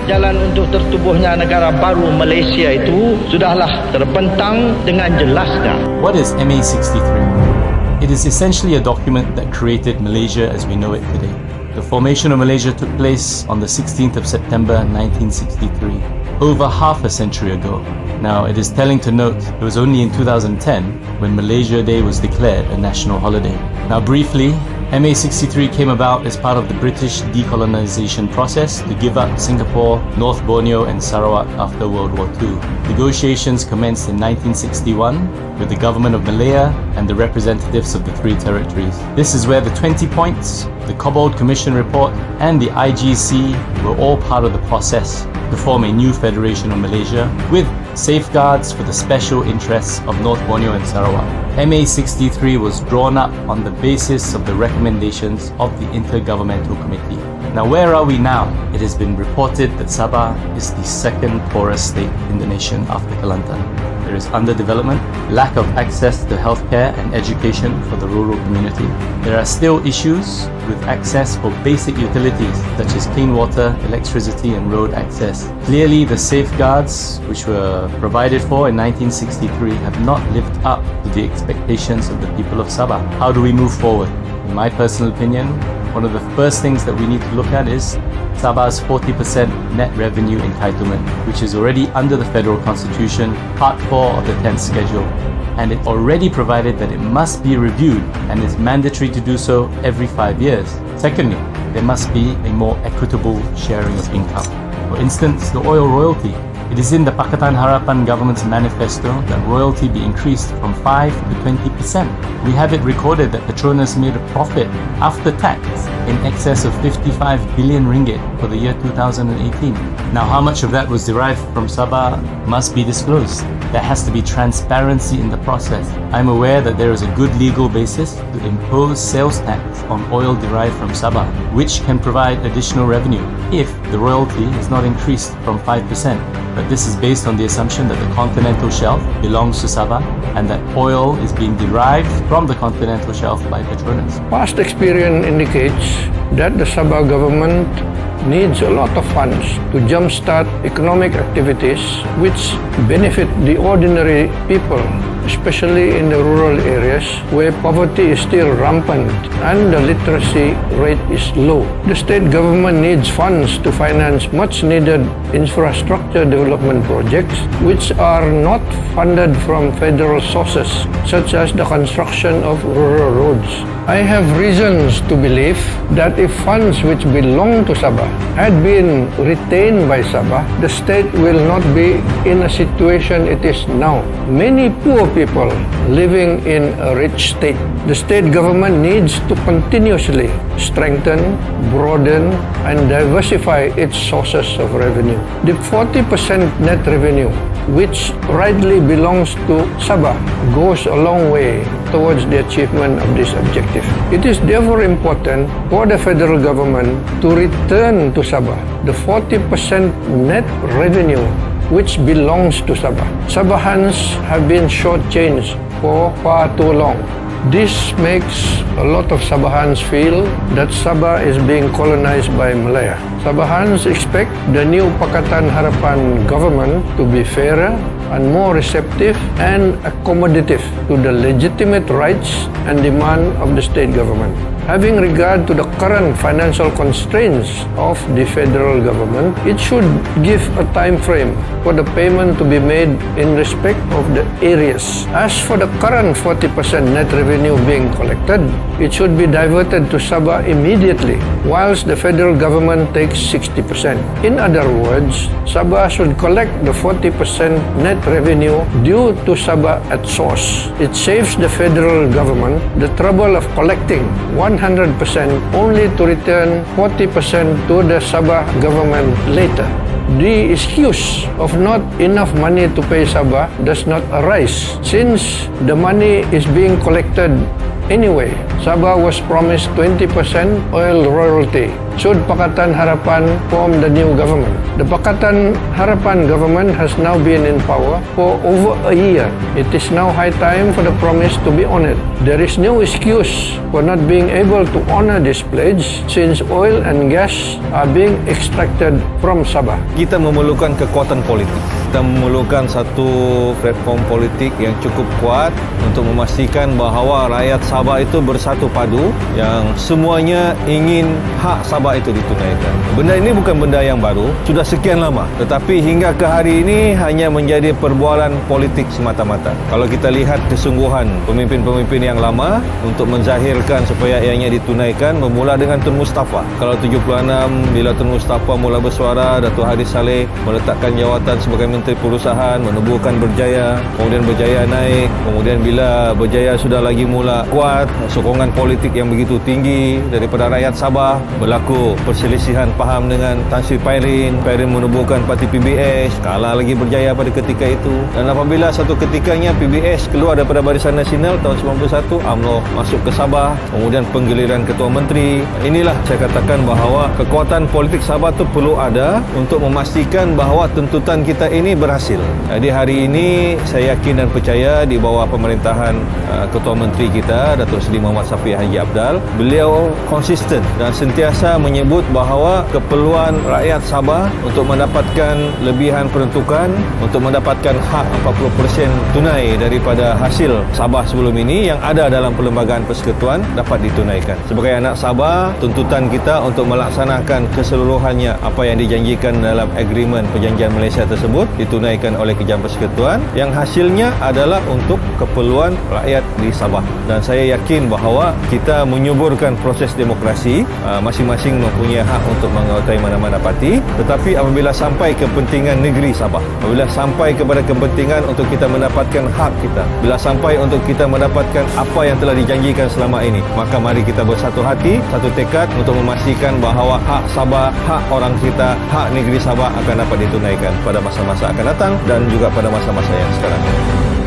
jalan untuk tertubuhnya negara baru Malaysia itu sudahlah terbentang dengan jelasnya. What is MA63? It is essentially a document that created Malaysia as we know it today. The formation of Malaysia took place on the 16th of September 1963, over half a century ago. Now, it is telling to note it was only in 2010 when Malaysia Day was declared a national holiday. Now, briefly, MA63 came about as part of the British decolonization process to give up Singapore, North Borneo and Sarawak after World War II. Negotiations commenced in 1961 with the government of Malaya and the representatives of the three territories. This is where the 20 points, the Cobbold Commission report and the IGC were all part of the process to form a new federation of Malaysia with safeguards for the special interests of North Borneo and Sarawak. MA63 was drawn up on the basis of the recommendations of the Intergovernmental Committee. Now, where are we now? It has been reported that Sabah is the second poorest state in the nation after Kelantan. There is underdevelopment, lack of access to healthcare and education for the rural community. There are still issues with access for basic utilities such as clean water, electricity and road access. Clearly, the safeguards which were provided for in 1963 have not lived up to the expectations of the people of Sabah. How do we move forward? In my personal opinion, one of the first things that we need to look at is Sabah's 40% net revenue entitlement, which is already under the Federal Constitution, Part 4 of the 10th Schedule. And it already provided that it must be reviewed and is mandatory to do so every 5 years. Secondly, there must be a more equitable sharing of income. For instance, the oil royalty. It is in the Pakatan Harapan government's manifesto that royalty be increased from 5 to 20%. We have it recorded that Petronas made a profit after tax in excess of 55 billion ringgit for the year 2018. Now, how much of that was derived from Sabah must be disclosed. There has to be transparency in the process. I'm aware that there is a good legal basis to impose sales tax on oil derived from Sabah, which can provide additional revenue if the royalty is not increased from 5%. But this is based on the assumption that the continental shelf belongs to Sabah and that oil is being derived from the continental shelf by Petronas. Past experience indicates that the Sabah government needs a lot of funds to jumpstart economic activities which benefit the ordinary people, especially in the rural areas where poverty is still rampant and the literacy rate is low. The state government needs funds to finance much needed infrastructure development projects which are not funded from federal sources, such as the construction of rural roads. I have reasons to believe that if funds which belong to Sabah had been retained by Sabah, the state will not be in a situation it is now. Many poor people living in a rich state. The state government needs to continuously strengthen, broaden, and diversify its sources of revenue. The 40% net revenue, which rightly belongs to Sabah, goes a long way towards the achievement of this objective. It is therefore important for the federal government to return to Sabah the 40% net revenue which belongs to Sabah. Sabahans have been shortchanged for far too long. This makes a lot of Sabahans feel that Sabah is being colonized by Malaya. Sabahans expect the new Pakatan Harapan government to be fairer and more receptive and accommodative to the legitimate rights and demand of the state government. Having regard to the current financial constraints of the federal government, it should give a time frame for the payment to be made in respect of the areas. As for the current 40% net revenue being collected, it should be diverted to Sabah immediately, whilst the federal government takes 60%. In other words, Sabah should collect the 40% net revenue due to Sabah at source. It saves the federal government the trouble of collecting 100% only to return 40% to the Sabah government later. The excuse of not enough money to pay Sabah does not arise since the money is being collected Anyway, Sabah was promised 20% oil royalty should Pakatan Harapan form the new government. The Pakatan Harapan government has now been in power for over a year. It is now high time for the promise to be honored. There is no excuse for not being able to honor this pledge since oil and gas are being extracted from Sabah. Kita memerlukan kekuatan politik. Kita memerlukan satu platform politik yang cukup kuat untuk memastikan bahawa rakyat Sabah itu bersatu padu, yang semuanya ingin hak Sabah itu ditunaikan. Benda ini bukan benda yang baru, sudah sekian lama. Tetapi hingga ke hari ini hanya menjadi perbualan politik semata-mata. Kalau kita lihat kesungguhan pemimpin-pemimpin yang lama untuk menzahirkan supaya ianya ditunaikan, bermula dengan Tun Mustafa. Kalau 76, bila Tun Mustafa mula bersuara, Datuk Hadi Saleh meletakkan jawatan sebagai Menteri Perusahaan, menubuhkan Berjaya, kemudian Berjaya naik, kemudian bila Berjaya sudah lagi mula kuat, sokongan politik yang begitu tinggi daripada rakyat Sabah, berlaku perselisihan faham dengan Tan Sri Pairin menubuhkan parti PBS, kalah lagi Berjaya pada ketika itu. Dan apabila satu ketikanya PBS keluar daripada Barisan Nasional tahun 91, UMNO masuk ke Sabah, kemudian penggiliran Ketua Menteri. Inilah saya katakan bahawa kekuatan politik Sabah itu perlu ada untuk memastikan bahawa tuntutan kita ini berhasil. Jadi hari ini saya yakin dan percaya di bawah pemerintahan Ketua Menteri kita, Datuk Seri Muhammad Safi Haji Abdal, beliau konsisten dan sentiasa menyebut bahawa keperluan rakyat Sabah untuk mendapatkan lebihan peruntukan, untuk mendapatkan hak 40% tunai daripada hasil Sabah sebelum ini yang ada dalam Perlembagaan Persekutuan dapat ditunaikan. Sebagai anak Sabah, tuntutan kita untuk melaksanakan keseluruhannya apa yang dijanjikan dalam agreement Perjanjian Malaysia tersebut ditunaikan oleh Kerajaan Persekutuan, yang hasilnya adalah untuk keperluan rakyat di Sabah. Dan saya yakin bahawa kita menyuburkan proses demokrasi, masing-masing mempunyai hak untuk menguasai mana-mana parti, tetapi apabila sampai kepentingan negeri Sabah, apabila sampai kepada kepentingan untuk kita mendapatkan hak kita, bila sampai untuk kita mendapatkan apa yang telah dijanjikan selama ini, maka mari kita bersatu hati, satu tekad untuk memastikan bahawa hak Sabah, hak orang kita, hak negeri Sabah akan dapat ditunaikan pada masa-masa akan datang dan juga pada masa-masa yang sekarang ini.